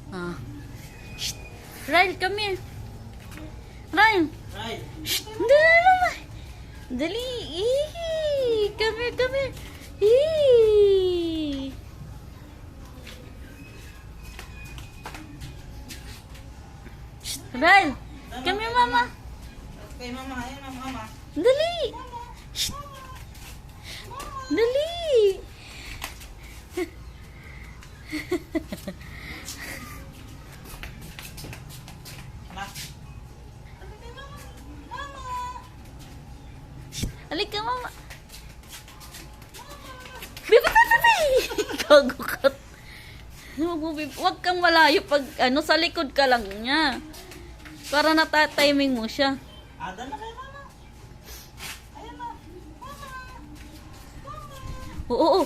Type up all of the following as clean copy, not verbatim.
Ah. Shh. Ryle, come here. Ryle. Right. Shh. Dali, mama. Dali. Eee. Come here, come here. Eee. Shh. Ryle. Come here, mama. Okay, mama. Ayan na, mama. Dali. Shh. Dali. Mama. Halika, mama. Bibi, bibi. Gago ka. Huwag kang malayo pag ano, sa likod ka lang niya. Para natatiming mo siya. Ada na kayo, mama. Ayan na. Mama. Oo, oo.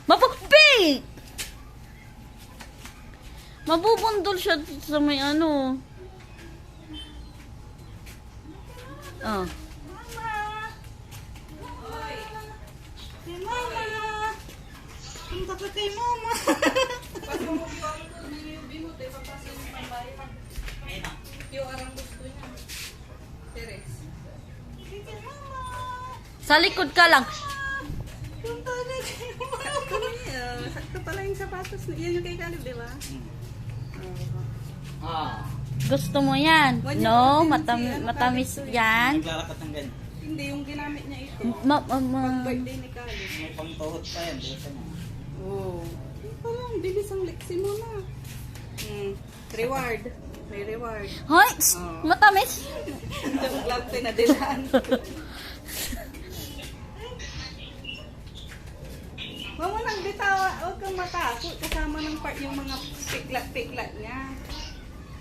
Mapagpi! Mabubundol siya sa may ano. Oh. Kay mama. Punta ka kay mama. Ayun na. Kay mama. Sa likod ka lang. Punta ka kay mama. Sakto pala yung sapatos. Yan yung kay Caleb, di ba? Ah. Gusto mo yan? No, matamis yan. Naglalakat ng ganyan. Hindi, yung ginamit niya ito. Birthday ni Caleb. May pangtuhot pa yan. Bilisan mo. Oh. Parang bilis ang leksi mo na. Reward. May reward. Hoy! Matamis! Yung glove pinadilaan. Huwag mo nang bitawa. Huwag kang matakot. Kasama ng part yung mga piklat-piklat niya.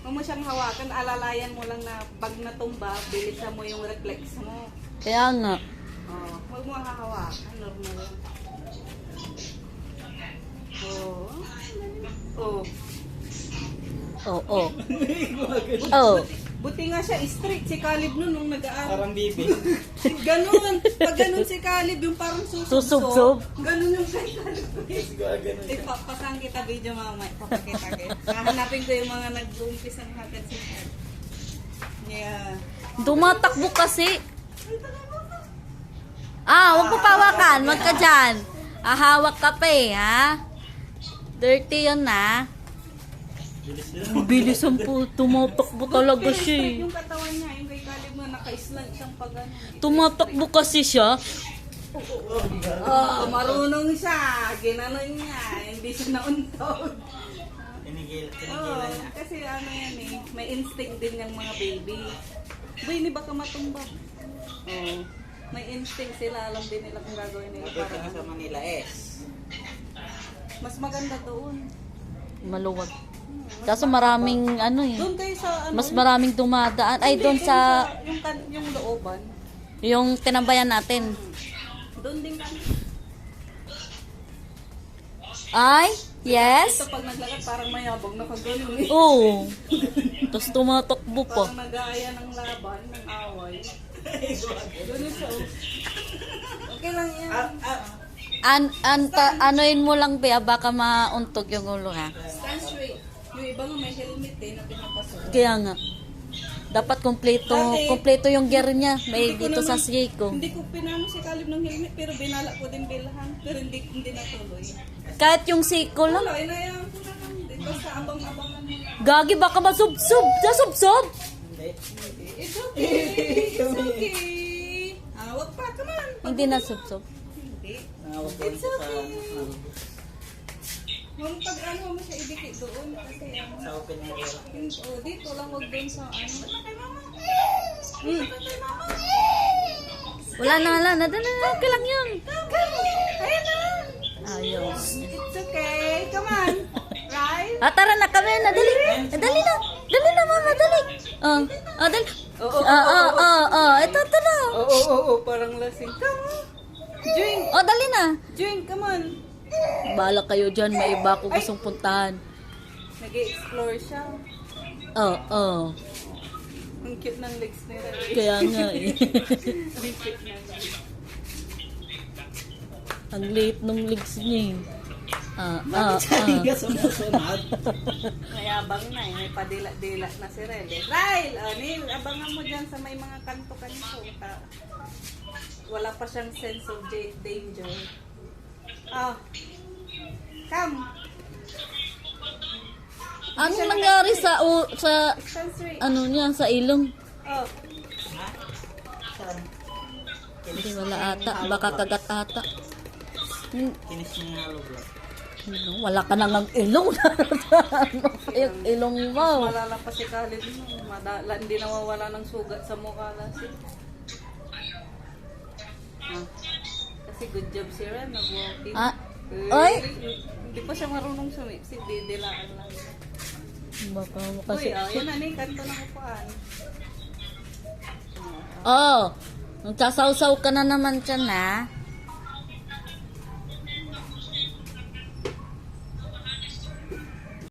Huwag mo siyang hawakan. Alalayan mo lang na pag natumba, bilisan mo yung reflex mo. Kaya nga. Oh, huwag mo hahawakan. Normal lang. Oh. Oh. Oo. Oh. Buti nga siya straight si Caleb nun nung nag-aaral. Parang bibi. Ganun. Pag ganun si Caleb, yung parang Susubsob. Ganun yung kay Caleb. Ganun siya. Pasang kita video mamay. Papakita kita. Hahanapin ko yung mga nag-umpisa ng hatid si Caleb. Yeah. Tumatakbo kasi. Huwag mo pawakan. Wag ka dyan. Hawak ka pa eh, ha? Dirty yun, ha? Bilis yun. Bilis ang po. Tumatakbo talaga Pero siya straight eh. yung katawan niya. Yung kay Caleb na naka-slant siyang pag ano. Tumatakbo kasi siya. Marunong siya. Ginanon niya. Hindi siya nauntog. Tinigilan niya. Kasi ano yan eh. May instinct din yung mga baby. Boy, hindi baka matumbang. Oh. May instinct sila. Alam din nila kung gagawin nila Dito para na sa ano. Manila S. Mas maganda doon. Maluwag. Kaso maraming ano eh. Doon kayo sa ano. Mas maraming dumadaan. Ay, Hindi, doon sa yung looban. yung tinambayan natin. Doon din kami. Ay, yes. Ito pag naglakad parang mayabang nakaganon eh. Oo. Tapos tumatakbo pa. Parang nag-aaya ng laban, ng away. Ganun siya oh. Okay lang yan. Anoin mo lang, Bea, baka mauntog yung ulo, ha? Stand straight. Yung iba nga may helmet eh na pinapasok. Kaya nga. Dapat kompleto yung gear niya. May Hindi ko dito sa naman- Seiko. Hindi ko pinano si Caleb ng helmet pero binala ko din bilhan. Pero hindi natuloy. Kahit yung Seiko lang. Wala, inayaan ko na lang. Basta abang-abangan mo. Gagi, baka masubsob. Nasubsob. Hindi. It's okay. It's okay. Wag pa, come on. Hindi nasubsob. Hindi. Nawag ko It's sa okay. Huwag pag ano mo siya idikit doon kasi ano. sa open area. Oh, dito lang wag doon sa ano. Wala na, wala na. Dala na, okay lang yun. Ayan na. Ayos. It's okay. Come on. Right? Tara na kami na. Dali. Dali na. Dali na, mama. Dali. Dali. Ito na. Oo, parang lasing. Come on. Drink. Dali na. Drink, come on. Bala kayo dyan. May iba ko gustong puntahan. Nag-explore siya. Ang cute ng legs nila. Kaya nga eh. Ang cute ng legs. Ang liit ng legs niya eh. Hindi ka sumusunod. Mayabang na eh. May padila-dila na si Rel. Ryle! Neil, abangan mo dyan sa may mga kanto kanito. Wala pa siyang sense of danger. Oh. Come. Anong nangyari sa Sensory. ano niya, sa ilong? Oh. Hindi, wala ata. Baka kagat ata. Kinis niya yung hollow block. Wala ka nang ilong. Yung ilong mo. Malala pa si Khalid mo. Hindi nawawala ng sugat sa mukha kasi. Kasi good job si Ren. Nag-walking. Ay! Hindi pa siya marunong sumipsip. Didilaan lang. Baka Uy, kasi... yan na ni. Kanto ng upuan. Oh! Nagsasaw-saw ka na naman siya na.